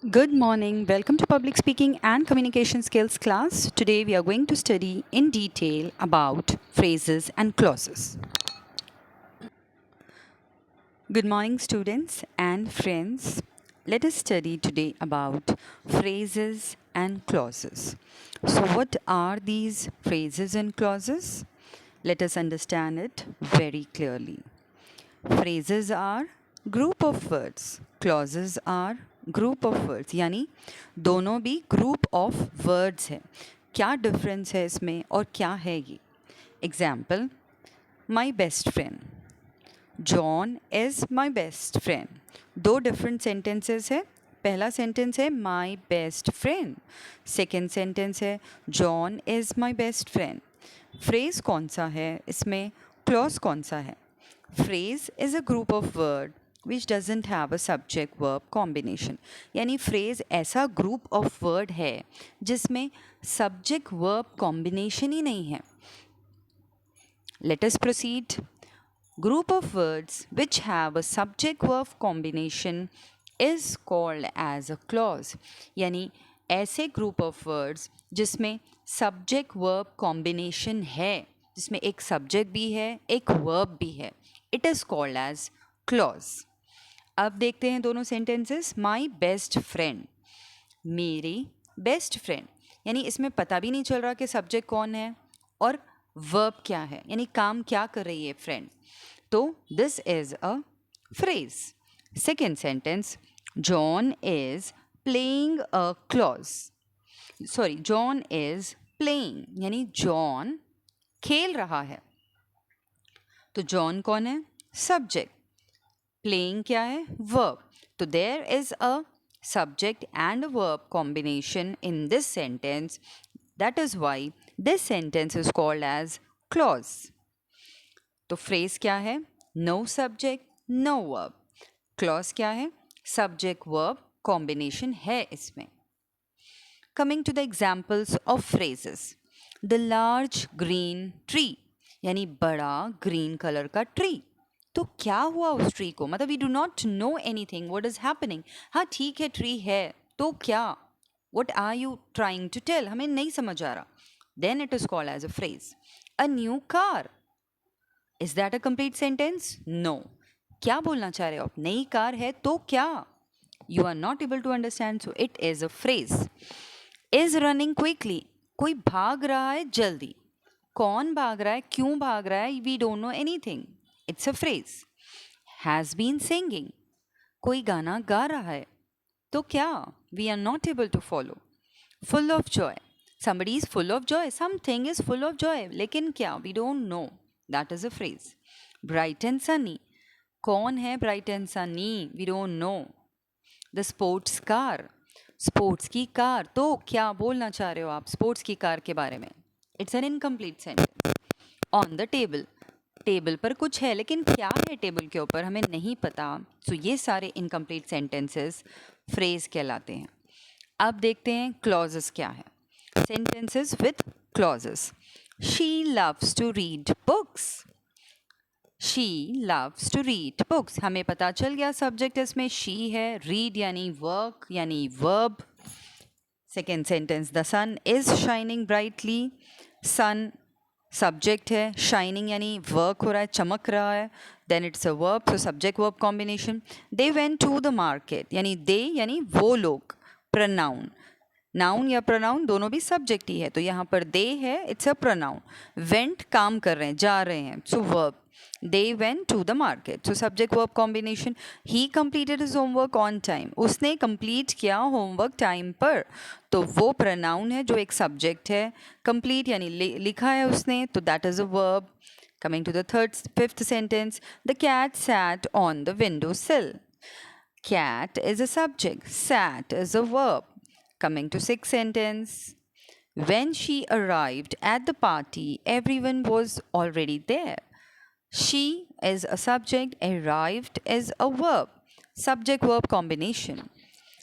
Good morning. Welcome to Public Speaking and Communication Skills class. Today we are going to study in detail about phrases and clauses. Good morning, students and friends. Let us study today about phrases and clauses. So, what are these phrases and clauses? Let us understand it very clearly. Phrases are group of words. Clauses are group of words, यानी दोनों भी group of words है. क्या difference है इसमें और क्या है ये? Example, my best friend, John is my best friend. दो डिफरेंट सेंटेंसेस है. पहला सेंटेंस है my best friend, second sentence है John is my best friend. Phrase कौन सा है इसमें, क्लॉज कौन सा है? Phrase is a group of word which doesn't have a subject verb combination. यानी फ्रेज ऐसा ग्रुप ऑफ वर्ड है जिसमें सब्जेक्ट वर्ब कॉम्बिनेशन ही नहीं है. Let us proceed. Group of words which have a subject verb combination is called as a clause. यानी ऐसे group of words जिसमें subject verb combination है, जिसमें एक subject भी है एक verb भी है, it is called as clause. अब देखते हैं दोनों sentences. My best friend, मेरी बेस्ट फ्रेंड, यानी इसमें पता भी नहीं चल रहा कि सब्जेक्ट कौन है और वर्ब क्या है, यानी काम क्या कर रही है फ्रेंड. तो this is a phrase. Second sentence, John is playing a clause. Sorry, John is playing, यानी जॉन खेल रहा है. तो जॉन कौन है? सब्जेक्ट. प्लेइंग क्या है? वर्ब. तो there is a subject and a verb combination in this sentence. That is why this sentence is called as clause. तो phrase क्या है? No subject, no verb. Clause क्या है? Subject verb combination है इसमें. Coming to the examples of phrases. The large green tree, यानी बड़ा green color का tree. तो क्या हुआ उस ट्री को? मतलब we do not know anything what is happening. हाँ ठीक है, ट्री है तो क्या? What are you trying to tell? हमें नहीं समझ आ रहा. Then it is called as a phrase. A new car, is that a complete sentence? No. क्या बोलना चाह रहे हो आप? नई कार है तो क्या? You are not able to understand, so it is a phrase. Is running quickly, कोई भाग रहा है जल्दी. कौन भाग रहा है, क्यों भाग रहा है, we don't know anything. It's a phrase. Has been singing, कोई गाना गा रहा है तो क्या? We are not able to follow. Full of joy, somebody is full of joy, something is full of joy, लेकिन क्या? We don't know. That is a phrase. Bright and sunny, कौन है bright and sunny? We don't know. The sports car, sports की car. तो क्या बोलना चाह रहे हो आप स्पोर्ट्स की कार के बारे में? It's an incomplete sentence. On the table, table पर कुछ है लेकिन क्या है टेबल के ऊपर हमें नहीं पता. सो ये सारे इनकम्प्लीट सेंटेंसेस फ्रेज कहलाते हैं. अब देखते हैं क्लॉजेस क्या है. Sentences with clauses. She loves to read books. She loves to read books, हमें पता चल गया सब्जेक्ट इसमें शी है. रीड यानी वर्क यानी verb. Second sentence, the sun is shining brightly. Sun subject है, शाइनिंग यानी वर्क हो रहा है, चमक रहा है. Then it's a verb, so subject verb combination. They went to the market, यानी दे यानी वो लोग. प्रनाउन, नाउन या प्रनाउन दोनों भी सब्जेक्ट ही है, तो यहाँ पर दे है, इट्स अ प्रनाउन. वेंट काम कर रहे हैं, जा रहे हैं, सो verb. They went to the market. So subject verb combination. He completed his homework on time. उसने complete किया homework time पर. तो वो pronoun है जो एक subject है. Complete यानी लिखा है उसने, तो that is a verb. Coming to the fifth sentence. The cat sat on the windowsill. Cat is a subject. Sat is a verb. Coming to sixth sentence. When she arrived at the party, everyone was already there. She is a subject, arrived is a verb. Subject verb combination.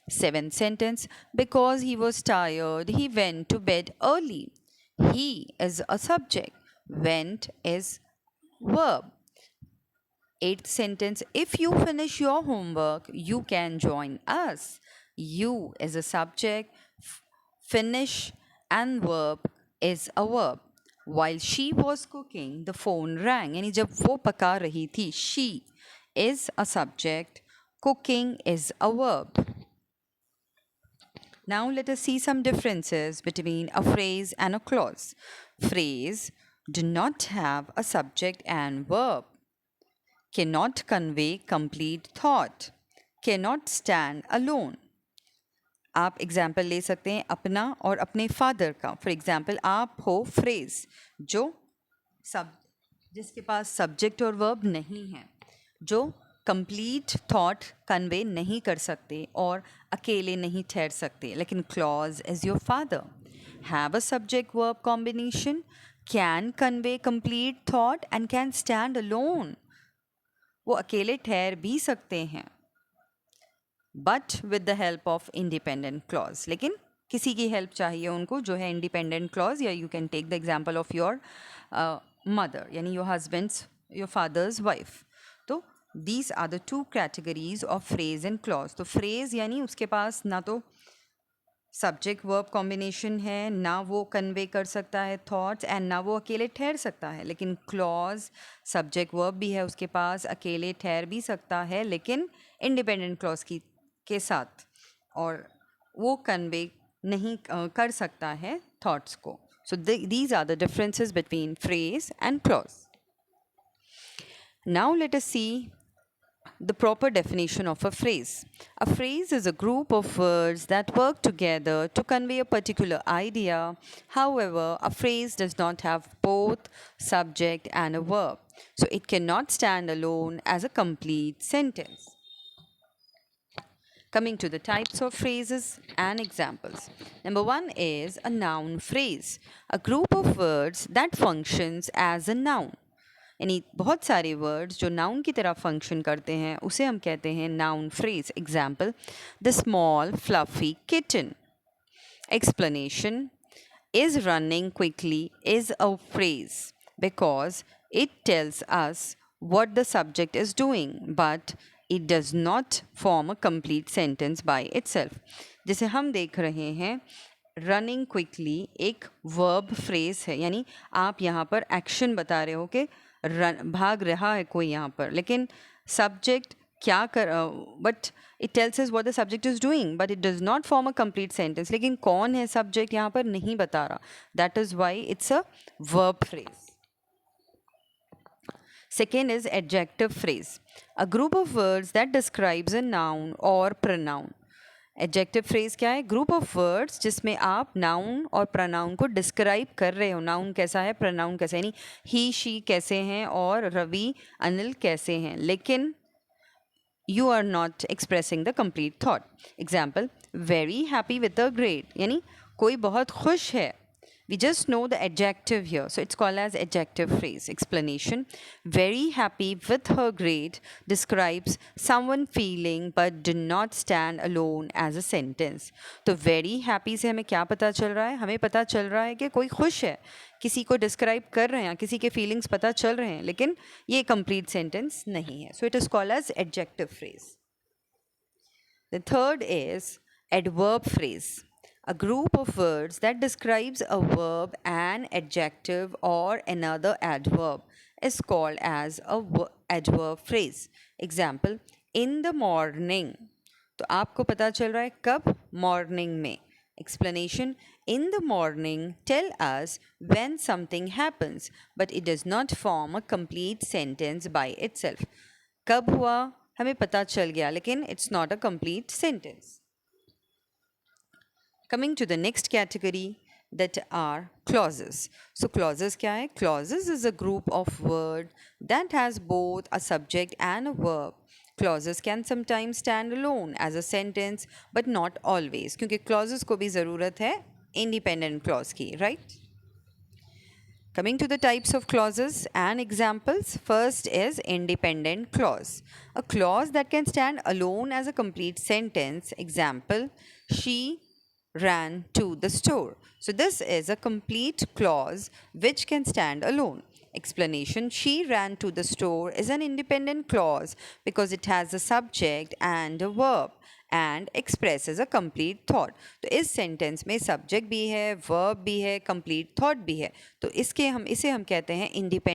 Seventh sentence, because he was tired, he went to bed early. He is a subject, went is verb. Eighth sentence, if you finish your homework, you can join us. You is a subject, finish and verb is a verb. While she was cooking, the phone rang. यानी जब वो पका रही थी, she is a subject, cooking is a verb. Now let us see some differences between a phrase and a clause. Phrase do not have a subject and verb, cannot convey complete thought, cannot stand alone. आप example ले सकते हैं अपना और अपने father का. For example आप हो फ्रेज जो जिसके पास सब्जेक्ट और वर्ब नहीं है, जो कंप्लीट थॉट कन्वे नहीं कर सकते और अकेले नहीं ठहर सकते. लेकिन clause is your father, have a subject verb combination, can convey complete thought and can stand alone. वो अकेले ठहर भी सकते हैं but with the help of independent clause. लेकिन किसी की हेल्प चाहिए उनको जो है इंडिपेंडेंट क्लॉज. या you can take the example of your mother, यानी your husband's, your father's wife. तो these are the two categories of phrase and clause. तो फ्रेज यानी उसके पास ना तो सब्जेक्ट वर्ब कॉम्बिनेशन है, ना वो कन्वे कर सकता है थॉट्स, एंड ना वो अकेले ठहर सकता है. लेकिन क्लॉज सब्जेक्ट वर्ब भी है उसके पास, अकेले ठहर भी सकता है लेकिन इंडिपेंडेंट क्लॉज के साथ, और वो कन्वे नहीं कर सकता है थॉट्स को. So these are the differences between phrase and clause. Now let us see the proper definition of a phrase. A phrase is a group of words that work together to convey a particular idea. However, a phrase does not have both subject and a verb, so it cannot stand alone as a complete sentence. Coming to the types of phrases and examples. Number one is a noun phrase, a group of words that functions as a noun. यानी बहुत सारे words जो noun की तरह function करते हैं उसे हम कहते हैं noun phrase. Example, the small fluffy kitten. Explanation, is running quickly is a phrase because it tells us what the subject is doing, but it does not form a complete sentence by itself. जैसे हम देख रहे हैं, running quickly एक verb phrase है, यानी आप यहाँ पर एक्शन बता रहे हो कि भाग रहा है कोई यहाँ पर, लेकिन सब्जेक्ट क्या कर, but it tells us what the subject is doing but it does not form a complete sentence. लेकिन कौन है सब्जेक्ट यहाँ पर नहीं बता रहा. That is why it's a verb phrase. Second is adjective phrase, a group of words that describes a noun or pronoun. Adjective phrase क्या है? ग्रुप ऑफ वर्ड्स जिसमें आप नाउन और प्रनाउन को डिस्क्राइब कर रहे हो. नाउन कैसा है, प्रनाउन कैसा है, यानी ही शी कैसे हैं और रवि अनिल कैसे हैं, लेकिन you are not expressing the complete thought. Example, very happy with a grade, यानी कोई बहुत खुश है. We just know the adjective here, so it's called as adjective phrase. Explanation, very happy with her grade describes someone feeling but do not stand alone as a sentence. तो very happy से हमें क्या पता चल रहा है? हमें पता चल रहा है कि कोई खुश है, किसी को डिस्क्राइब कर रहे हैं, किसी के फीलिंग्स पता चल रहे हैं, लेकिन ये कंप्लीट सेंटेंस नहीं है. So it is called as adjective phrase. The third is adverb phrase, a group of words that describes a verb, an adjective or another adverb is called as a adverb phrase. Example, in the morning. तो आपको पता चल रहा है कब? Morning में. Explanation, in the morning tell us when something happens but it does not form a complete sentence by itself. कब हुआ हमें पता चल गया लेकिन it's not a complete sentence. Coming to the next category, that are clauses. So clauses क्या है? Clauses is a group of word that has both a subject and a verb. Clauses can sometimes stand alone as a sentence but not always, क्योंकि clauses को भी ज़रूरत है independent clause की, right? Coming to the types of clauses and examples, first is independent clause, a clause that can stand alone as a complete sentence. Example, she ran to the store. So this is a complete clause which can stand alone. Explanation, she ran to the store is an independent clause because it has a subject and a verb and expresses a complete thought. तो इस sentence में subject भी है, verb भी है, complete thought भी है। तो इसे हम कहते हैं इंडिपेंडेंट